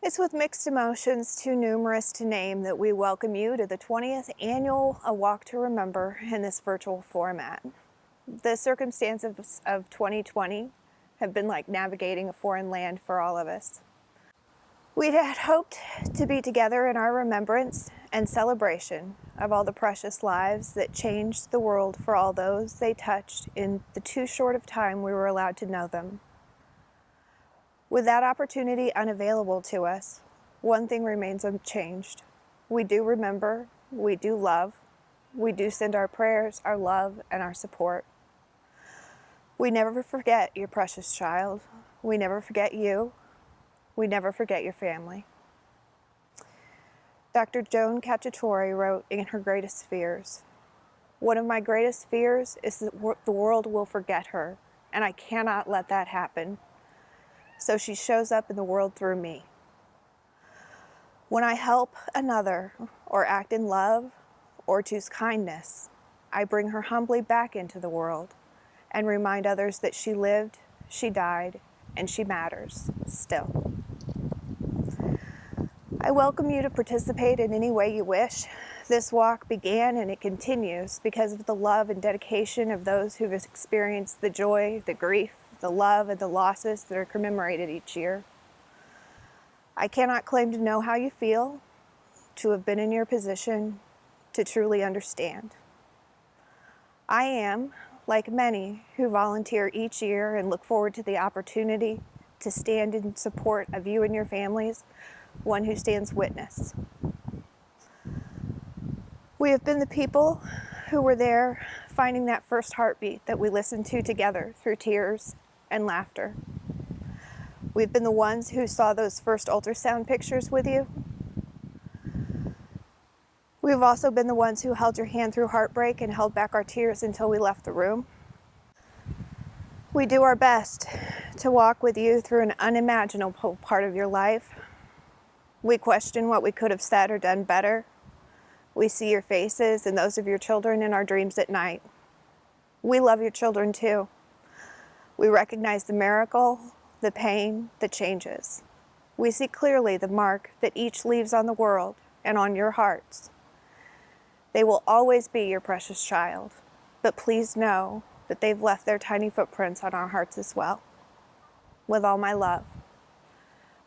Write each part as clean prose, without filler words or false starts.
It's with mixed emotions, too numerous to name, that we welcome you to the 20th annual A Walk to Remember in this virtual format. The circumstances of 2020 have been like navigating a foreign land for all of us. We had hoped to be together in our remembrance and celebration of all the precious lives that changed the world for all those they touched in the too short of time we were allowed to know them. With that opportunity unavailable to us, one thing remains unchanged. We do remember, we do love, we do send our prayers, our love, and our support. We never forget your precious child. We never forget you. We never forget your family. Dr. Joan Cacciatore wrote in her greatest fears, "One of my greatest fears is that the world will forget her, and I cannot let that happen. So she shows up in the world through me. When I help another, or act in love, or choose kindness, I bring her humbly back into the world and remind others that she lived, she died, and she matters still." I welcome you to participate in any way you wish. This walk began and it continues because of the love and dedication of those who have experienced the joy, the grief, the love, and the losses that are commemorated each year. I cannot claim to know how you feel, to have been in your position, to truly understand. I am, like many who volunteer each year and look forward to the opportunity to stand in support of you and your families, one who stands witness. We have been the people who were there finding that first heartbeat that we listened to together through tears and laughter. We've been the ones who saw those first ultrasound pictures with you. We've also been the ones who held your hand through heartbreak and held back our tears until we left the room. We do our best to walk with you through an unimaginable part of your life. We question what we could have said or done better. We see your faces and those of your children in our dreams at night. We love your children too. We recognize the miracle, the pain, the changes. We see clearly the mark that each leaves on the world and on your hearts. They will always be your precious child, but please know that they've left their tiny footprints on our hearts as well. With all my love,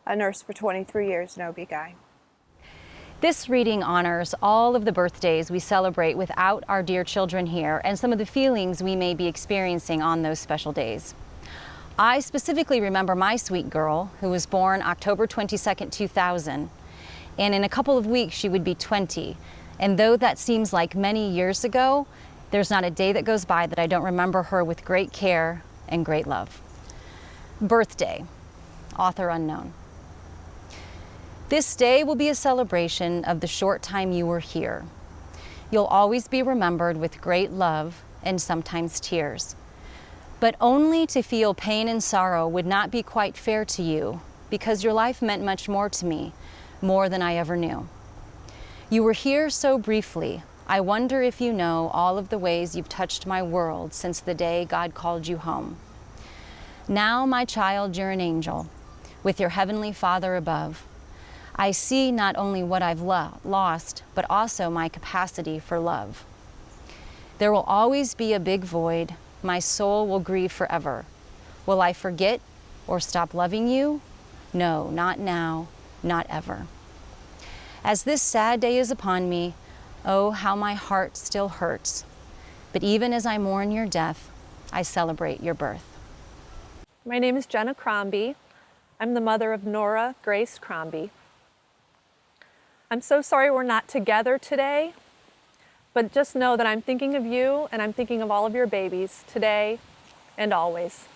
a nurse for 23 years in OB-GYN. This reading honors all of the birthdays we celebrate without our dear children here and some of the feelings we may be experiencing on those special days. I specifically remember my sweet girl, who was born October 22nd, 2000, and in a couple of weeks she would be 20. And though that seems like many years ago, there's not a day that goes by that I don't remember her with great care and great love. Birthday, author unknown. This day will be a celebration of the short time you were here. You'll always be remembered with great love and sometimes tears. But only to feel pain and sorrow would not be quite fair to you, because your life meant much more to me, more than I ever knew. You were here so briefly. I wonder if you know all of the ways you've touched my world since the day God called you home. Now, my child, you're an angel, with your heavenly Father above. I see not only what I've lost, but also my capacity for love. There will always be a big void. My soul will grieve forever. Will I forget or stop loving you? No, not now, not ever. As this sad day is upon me, oh, how my heart still hurts. But even as I mourn your death, I celebrate your birth. My name is Jenna Crombie. I'm the mother of Nora Grace Crombie. I'm so sorry we're not together today, but just know that I'm thinking of you and I'm thinking of all of your babies today and always.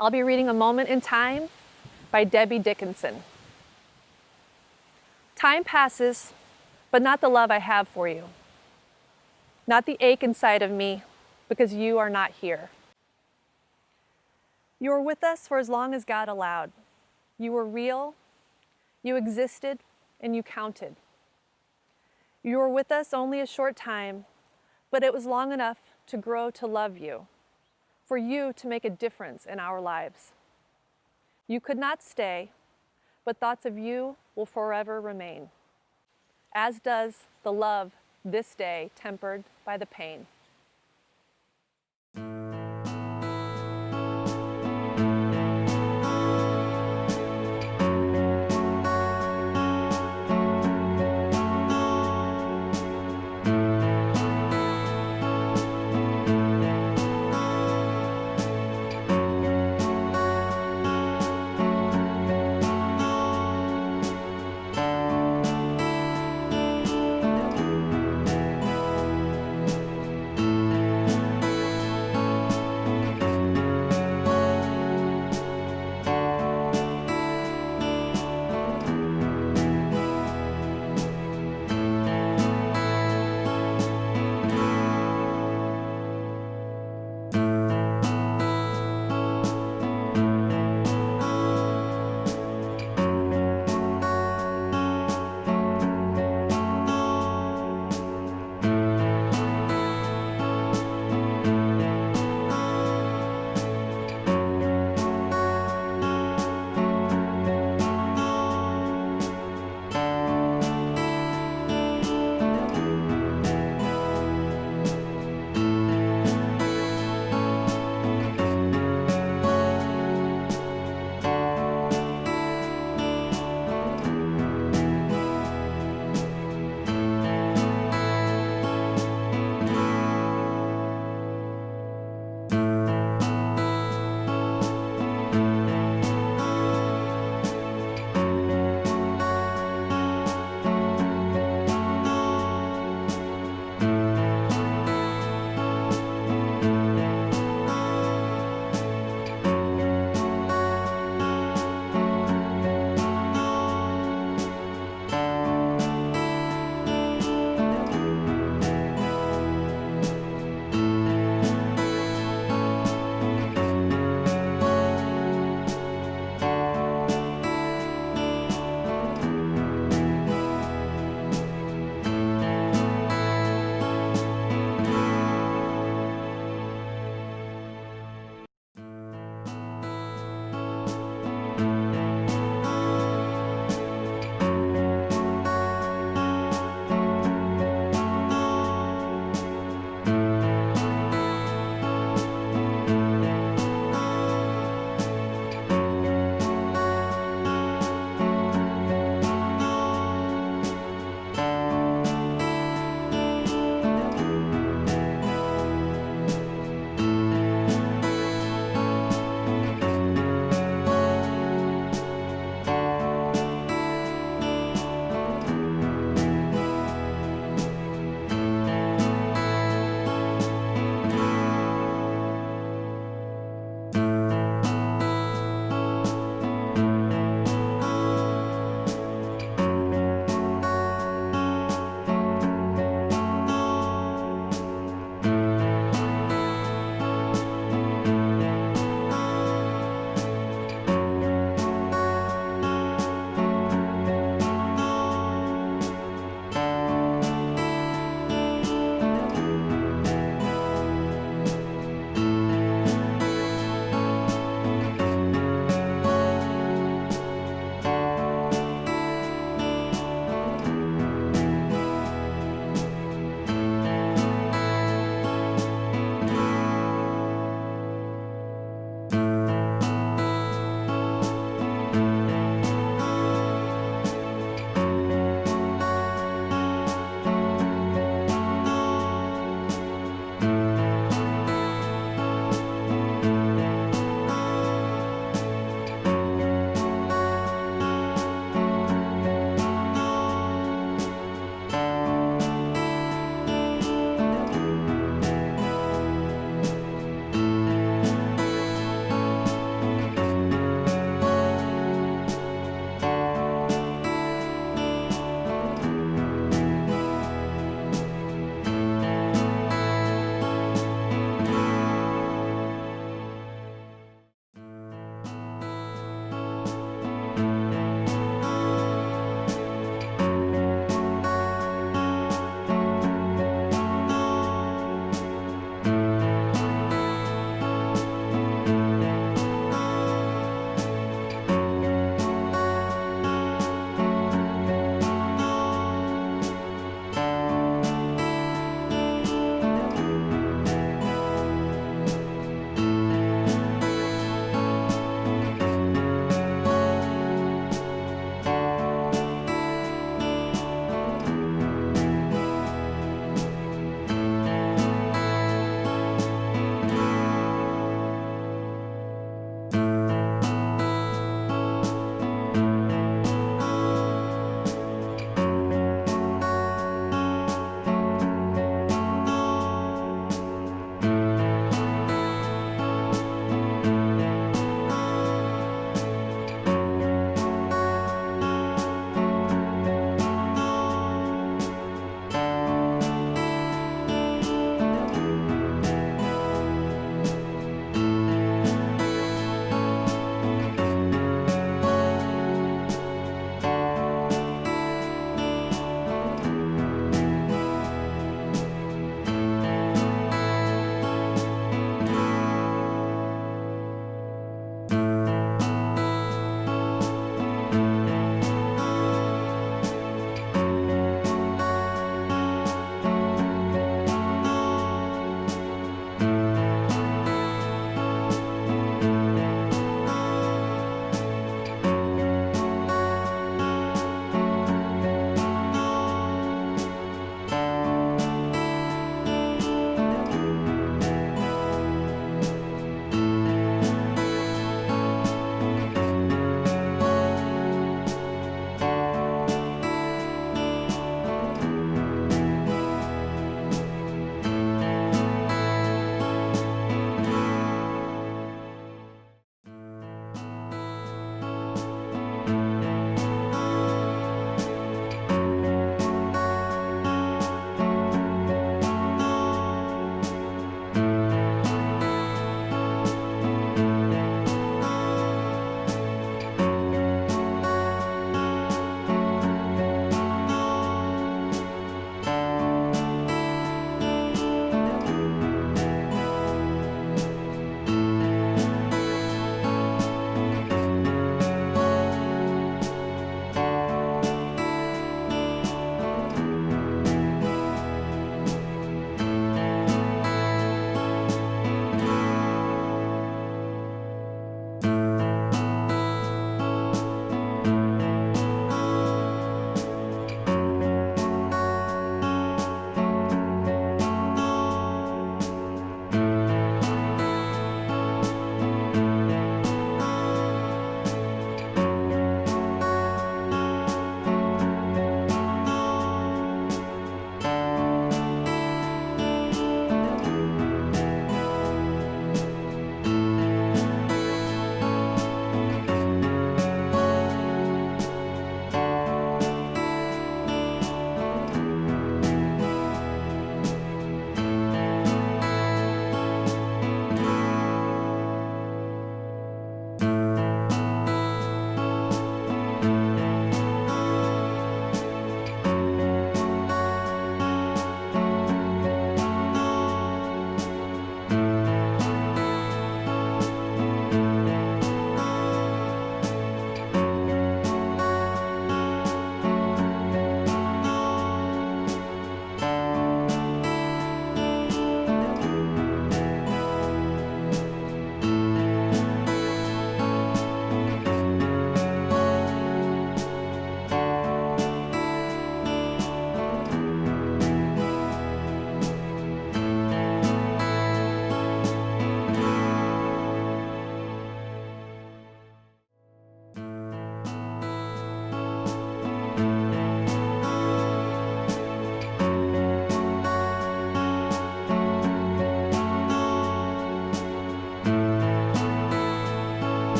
I'll be reading A Moment in Time by Debbie Dickinson. Time passes, but not the love I have for you. Not the ache inside of me because you are not here. You were with us for as long as God allowed. You were real, you existed, and you counted. You were with us only a short time, but it was long enough to grow to love you, for you to make a difference in our lives. You could not stay, but thoughts of you will forever remain, as does the love this day tempered by the pain.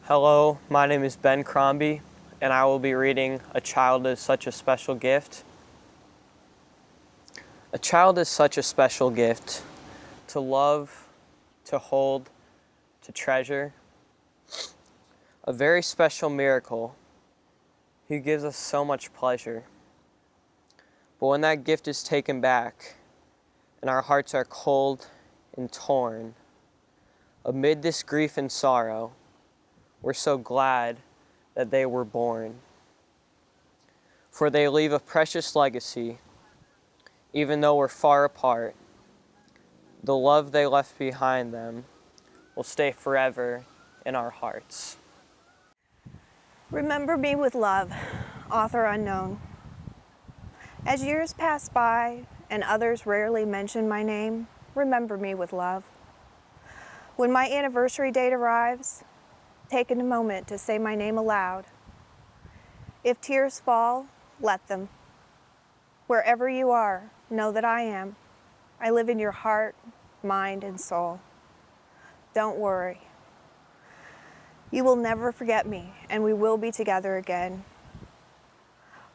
Hello, my name is Ben Crombie, and I will be reading A Child is Such a Special Gift. A child is such a special gift to love, to hold, to treasure. A very special miracle who gives us so much pleasure. But when that gift is taken back and our hearts are cold and torn, amid this grief and sorrow, we're so glad that they were born. For they leave a precious legacy, even though we're far apart. The love they left behind them will stay forever in our hearts. Remember Me with Love, author unknown. As years pass by and others rarely mention my name, remember me with love. When my anniversary date arrives, take a moment to say my name aloud. If tears fall, let them. Wherever you are, know that I am. I live in your heart, mind, and soul. Don't worry. You will never forget me, and we will be together again.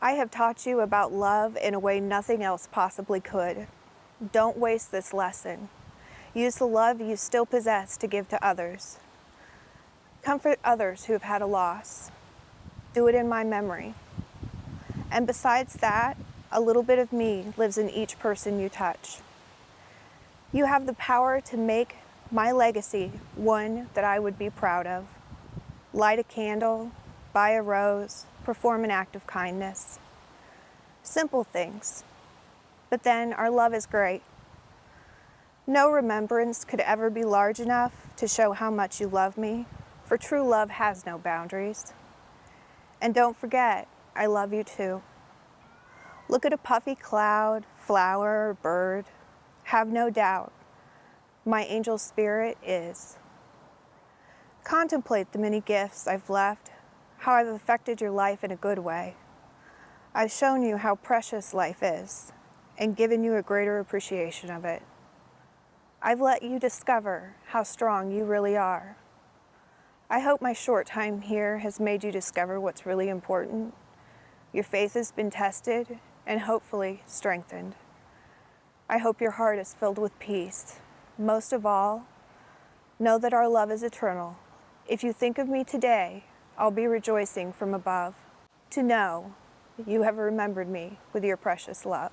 I have taught you about love in a way nothing else possibly could. Don't waste this lesson. Use the love you still possess to give to others. Comfort others who have had a loss. Do it in my memory. And besides that, a little bit of me lives in each person you touch. You have the power to make my legacy one that I would be proud of. Light a candle, buy a rose, perform an act of kindness. Simple things. But then our love is great. No remembrance could ever be large enough to show how much you love me, for true love has no boundaries. And don't forget, I love you too. Look at a puffy cloud, flower, or bird. Have no doubt, my angel spirit is. Contemplate the many gifts I've left, how I've affected your life in a good way. I've shown you how precious life is and given you a greater appreciation of it. I've let you discover how strong you really are. I hope my short time here has made you discover what's really important. Your faith has been tested and hopefully strengthened. I hope your heart is filled with peace. Most of all, know that our love is eternal. If you think of me today, I'll be rejoicing from above to know that you have remembered me with your precious love.